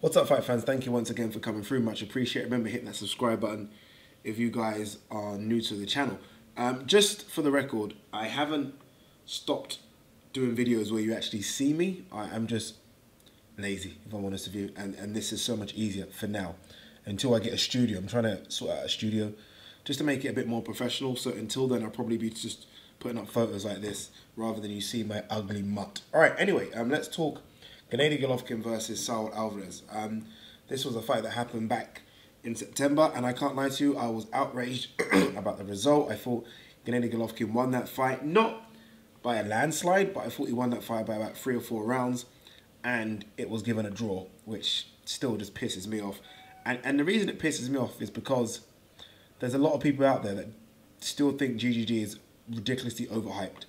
What's up, fight fans? Thank you once again for coming through. Much appreciated. Remember hitting that subscribe button if you guys are new to the channel. Just for the record, I haven't stopped doing videos where you actually see me. I'm just lazy, if I'm honest with you, and this is so much easier for now. Until I get a studio, I'm trying to sort out a studio just to make it a bit more professional. So until then, I'll probably be just putting up photos like this rather than you see my ugly mutt. All right, anyway, let's talk Canelo Golovkin versus Saul Alvarez. This was a fight that happened back in September, and I can't lie to you, I was outraged about the result. I thought Canelo Golovkin won that fight, not by a landslide, but I thought he won that fight by about 3 or 4 rounds, and it was given a draw, which still just pisses me off. And the reason it pisses me off is because there's a lot of people out there that still think GGG is ridiculously overhyped.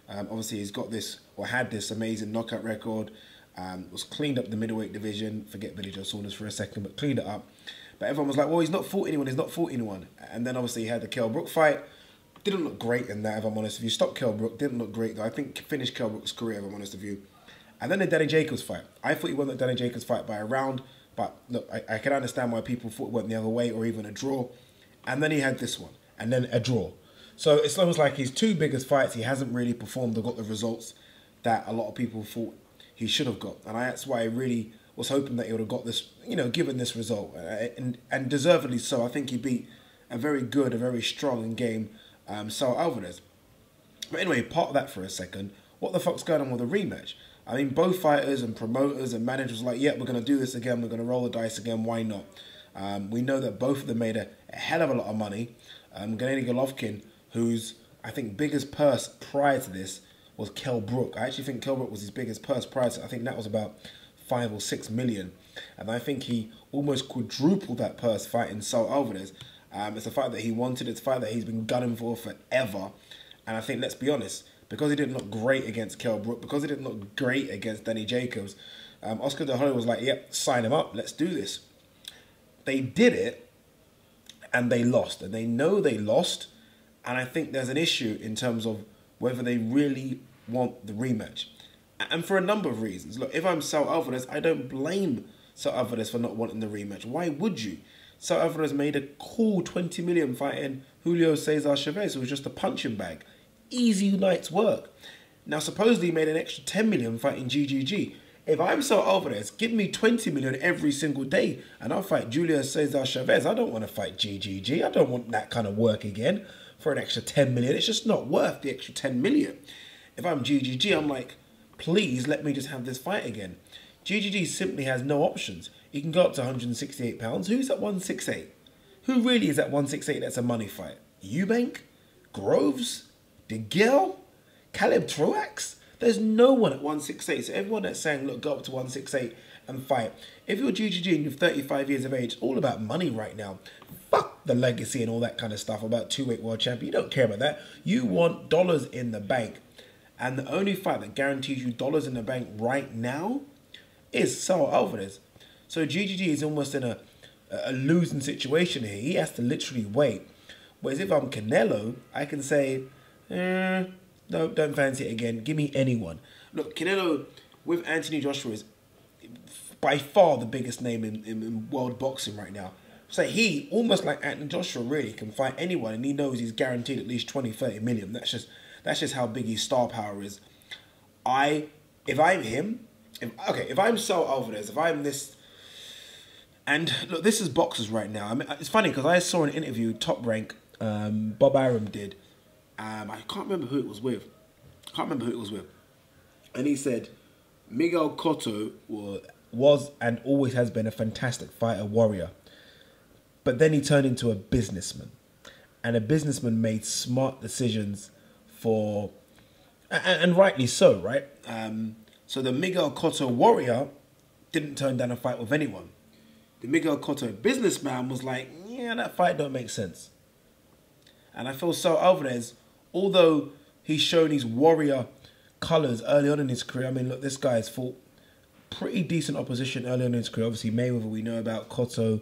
Obviously, he's got this, or had this amazing knockout record, was cleaned up the middleweight division, forget Billy Joe Saunders for a second, but cleaned it up. But everyone was like, well, he's not fought anyone, he's not fought anyone. And then obviously he had the Kell Brook fight. Didn't look great in that, if I'm honest with you. Stopped Kell Brook, didn't look great though. I think finished Kell Brook's career, if I'm honest with you. And then the Danny Jacobs fight. I thought he won the Danny Jacobs fight by a round, but look, I can understand why people thought it went the other way or even a draw. And then he had this one, and then a draw. So it's almost like his 2 biggest fights, he hasn't really performed or got the results that a lot of people thought he should have got. And that's why I really was hoping that he would have got this, you know, given this result. And deservedly so. I think he beat a very good, a very strong in game Saul Alvarez. But anyway, part of that for a second. What the fuck's going on with the rematch? I mean, both fighters and promoters and managers were like, yeah, we're going to do this again. We're going to roll the dice again. Why not? We know that both of them made a hell of a lot of money. Gennady Golovkin, whose, I think, biggest purse prior to this was Kell Brook. I actually think Kell Brook was his biggest purse prior to, I think that was about 5 or 6 million. And I think he almost quadrupled that purse fighting Saul Alvarez. It's a fight that he wanted. It's a fight that he's been gunning for forever. And I think, let's be honest, because he didn't look great against Kell Brook, because he didn't look great against Danny Jacobs, Oscar De La Hoya was like, yep, sign him up, let's do this. They did it, and they lost. And they know they lost, and I think there's an issue in terms of whether they really want the rematch. And for a number of reasons. Look, if I'm Saul Alvarez, I don't blame Saul Alvarez for not wanting the rematch. Why would you? Saul Alvarez made a cool 20 million fighting Julio Cesar Chavez, who was just a punching bag. Easy night's work. Now, supposedly he made an extra 10 million fighting GGG. If I'm Saul Alvarez, give me 20 million every single day and I'll fight Julio Cesar Chavez. I don't want to fight GGG. I don't want that kind of work again for an extra 10 million. It's just not worth the extra 10 million. If I'm GGG, I'm like, please let me just have this fight again. GGG simply has no options. He can go up to 168 pounds. Who's at 168? Who really is at 168 that's a money fight? Eubank? Groves? DeGale? Caleb Truax? There's no one at 168. So everyone that's saying, look, go up to 168 and fight. If you're GGG and you're 35 years of age, it's all about money right now. Fuck the legacy and all that kind of stuff about 2-weight world champion. You don't care about that. You want dollars in the bank. And the only fight that guarantees you dollars in the bank right now is Saul Alvarez. So GGG is almost in a losing situation here. He has to literally wait. Whereas if I'm Canelo, I can say, no, don't fancy it again. Give me anyone. Look, Canelo with Anthony Joshua is by far the biggest name in world boxing right now. So he, almost like Anthony Joshua, really can fight anyone, and he knows he's guaranteed at least 20, 30 million. That's just how big his star power is. If I'm him, if I'm Saul Alvarez, if I'm this, and look, this is boxers right now. I mean, it's funny because I saw an interview Top Rank, Bob Arum did. I can't remember who it was with. And he said, Miguel Cotto was and always has been a fantastic fighter, warrior. But then he turned into a businessman. And a businessman made smart decisions for, and rightly so, right? So the Miguel Cotto warrior didn't turn down a fight with anyone. The Miguel Cotto businessman was like, yeah, that fight don't make sense. And I feel Saul Alvarez, although he's shown his warrior colours early on in his career, I mean, look, this guy has fought pretty decent opposition early on in his career. Obviously, Mayweather, we know about Cotto,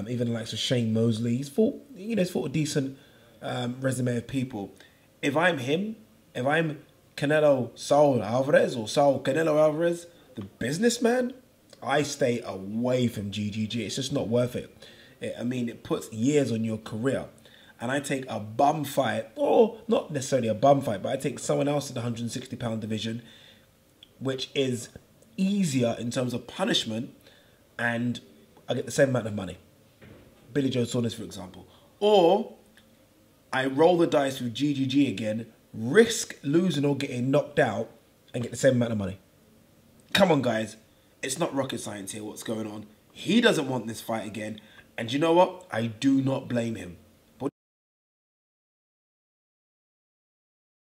even the likes of Shane Mosley. He's fought a decent resume of people. If I'm him, if I'm Canelo Saul Alvarez or Saul Canelo Alvarez, the businessman, I stay away from GGG. It's just not worth it. I mean, it puts years on your career. And I take a bum fight, or not necessarily a bum fight, but I take someone else in the 160-pound division, which is easier in terms of punishment, and I get the same amount of money. Billy Joe Saunders, for example. Or I roll the dice with GGG again, risk losing or getting knocked out, and get the same amount of money. Come on, guys. It's not rocket science here, what's going on. He doesn't want this fight again. And you know what? I do not blame him.